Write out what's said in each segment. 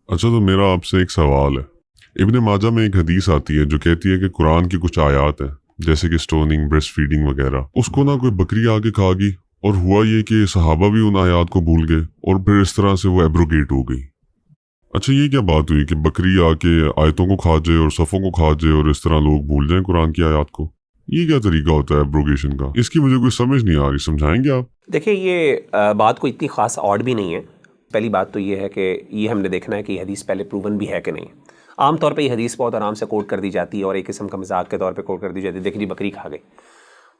اچھا، تو میرا آپ سے ایک سوال ہے. ابن ماجہ میں ایک حدیث آتی ہے جو کہتی ہے کہ قرآن کی کچھ آیات ہیں جیسے کہ سٹوننگ، بریسٹ فیڈنگ وغیرہ، اس کو نہ کوئی بکری آ کے کھا گئی، اور ہوا یہ کہ صحابہ بھی ان آیات کو بھول گئے اور پھر اس طرح سے وہ ایبروگیٹ ہو گئی. اچھا، یہ کیا بات ہوئی کہ بکری آ کے آیتوں کو کھا جائے اور صفوں کو کھا جائے اور اس طرح لوگ بھول جائیں قرآن کی آیات کو؟ یہ کیا طریقہ ہوتا ہے ایبروگیشن کا؟ اس کی مجھے کوئی سمجھ نہیں آ رہی، سمجھائیں گے آپ؟ دیکھیں، یہ بات کوئی اتنی خاص آڈ بھی نہیں ہے. پہلی بات تو یہ ہے کہ یہ ہم نے دیکھنا ہے کہ یہ حدیث پہلے پروون بھی ہے کہ نہیں. عام طور پہ یہ حدیث بہت آرام سے کوٹ کر دی جاتی ہے اور ایک قسم کا مذاق کے طور پہ کوٹ کر دی جاتی ہے، دیکھیں جی بکری کھا گئی.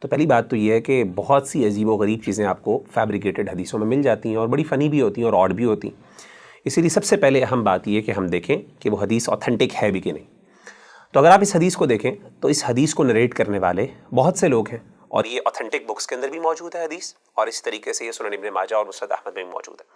تو پہلی بات تو یہ ہے کہ بہت سی عجیب و غریب چیزیں آپ کو فیبریکیٹڈ حدیثوں میں مل جاتی ہیں اور بڑی فنی بھی ہوتی ہیں اور آڈ بھی ہوتی ہیں. اسی لیے سب سے پہلے اہم بات یہ کہ ہم دیکھیں کہ وہ حدیث آتھینٹک ہے بھی کہ نہیں. تو اگر آپ اس حدیث کو دیکھیں تو اس حدیث کو نریٹ کرنے والے بہت سے لوگ ہیں، اور یہ آتھینٹک بکس کے اندر بھی موجود ہے حدیث، اور اس طریقے سے یہ سنن ابن ماجہ اور مسند احمد میں بھی موجود ہے.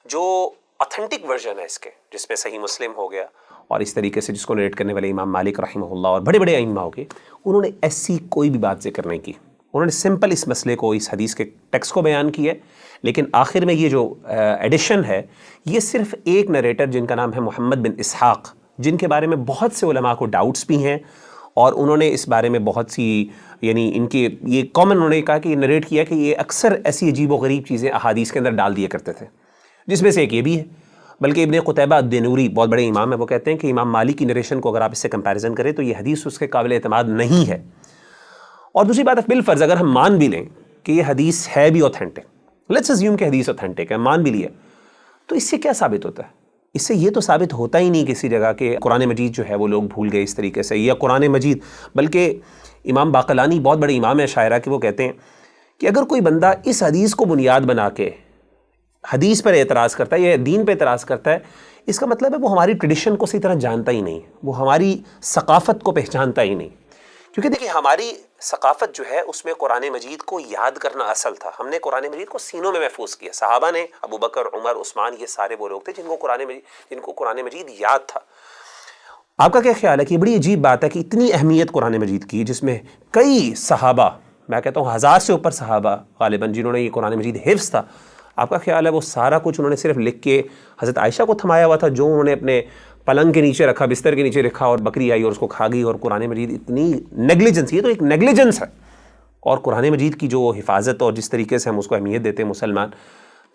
جو آتھینٹک ورژن ہے اس کے، جس میں صحیح مسلم ہو گیا، اور اس طریقے سے جس کو نریٹ کرنے والے امام مالک رحمہ اللہ اور بڑے بڑے ائمہ ہو گئے، انہوں نے ایسی کوئی بھی بات ذکر نہیں کی. انہوں نے سمپل اس مسئلے کو، اس حدیث کے ٹیکسٹ کو بیان کیا ہے. لیکن آخر میں یہ جو ایڈیشن ہے، یہ صرف ایک نریٹر جن کا نام ہے محمد بن اسحاق، جن کے بارے میں بہت سے علماء کو ڈاؤٹس بھی ہیں، اور انہوں نے اس بارے میں بہت سی، یعنی ان کے یہ کامن، انہوں نے کہا کہ یہ نریٹ کیا کہ یہ اکثر ایسی عجیب و غریب چیزیں احادیث کے اندر ڈال دیا کرتے تھے، جس میں سے ایک یہ بھی ہے. بلکہ ابن قتیبہ الدینوری بہت بڑے امام ہیں، وہ کہتے ہیں کہ امام مالک کی نریشن کو اگر آپ اس سے کمپیریزن کریں تو یہ حدیث اس کے قابل اعتماد نہیں ہے. اور دوسری بات ہے، بالفرض اگر ہم مان بھی لیں کہ یہ حدیث ہے بھی اوتھینٹک، لیٹس اسیوم کہ حدیث اوتھینٹک ہے، مان بھی لیا، تو اس سے کیا ثابت ہوتا ہے؟ اس سے یہ تو ثابت ہوتا ہی نہیں کسی جگہ کہ قرآن مجید جو ہے وہ لوگ بھول گئے اس طریقے سے، یا قرآن مجید، بلکہ امام باقلانی بہت بڑے امام ہیں شاعرہ کے، وہ کہتے ہیں کہ اگر کوئی بندہ اس حدیث کو بنیاد بنا کے حدیث پر اعتراض کرتا ہے یا دین پہ اعتراض کرتا ہے، اس کا مطلب ہے وہ ہماری ٹریڈیشن کو صحیح طرح جانتا ہی نہیں، وہ ہماری ثقافت کو پہچانتا ہی نہیں. کیونکہ دیکھیں، ہماری ثقافت جو ہے اس میں قرآن مجید کو یاد کرنا اصل تھا. ہم نے قرآن مجید کو سینوں میں محفوظ کیا. صحابہ نے، ابو بکر، عمر، عثمان، یہ سارے وہ لوگ تھے جن کو قرآن مجید یاد تھا. آپ کا کیا خیال ہے کہ یہ بڑی عجیب بات ہے کہ اتنی اہمیت قرآن مجید کی، جس میں کئی صحابہ، میں کہتا ہوں 1000 سے اوپر صحابہ غالباً جنہوں نے یہ قرآن مجید حفظ تھا، آپ کا خیال ہے وہ سارا کچھ انہوں نے صرف لکھ کے حضرت عائشہ کو تھمایا ہوا تھا، جو انہوں نے اپنے پلنگ کے نیچے رکھا، بستر کے نیچے رکھا، اور بکری آئی اور اس کو کھا گئی، اور قرآن مجید اتنی نیگلیجنس، یہ تو ایک نیگلیجنس ہے. اور قرآن مجید کی جو حفاظت اور جس طریقے سے ہم اس کو اہمیت دیتے ہیں مسلمان،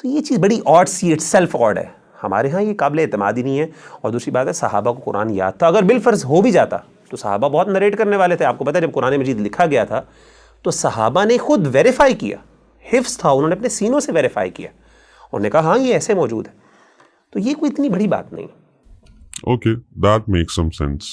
تو یہ چیز بڑی آڈ سی، اٹ سیلف آڈ ہے. ہمارے ہاں یہ قابل اعتماد ہی نہیں ہے. اور دوسری بات ہے، صحابہ کو قرآن یاد تھا. اگر بالفرض ہو بھی جاتا تو صحابہ بہت نریٹ کرنے والے تھے. آپ کو پتہ ہے جب قرآن مجید لکھا گیا تھا تو صحابہ نے خود ویریفائی کیا، حفظ تھا، انہوں نے اپنے سینوں سے ویریفائی کیا، انہوں نے کہا ہاں یہ ایسے موجود ہے. تو یہ کوئی اتنی بڑی بات نہیں. Okay, that makes some sense.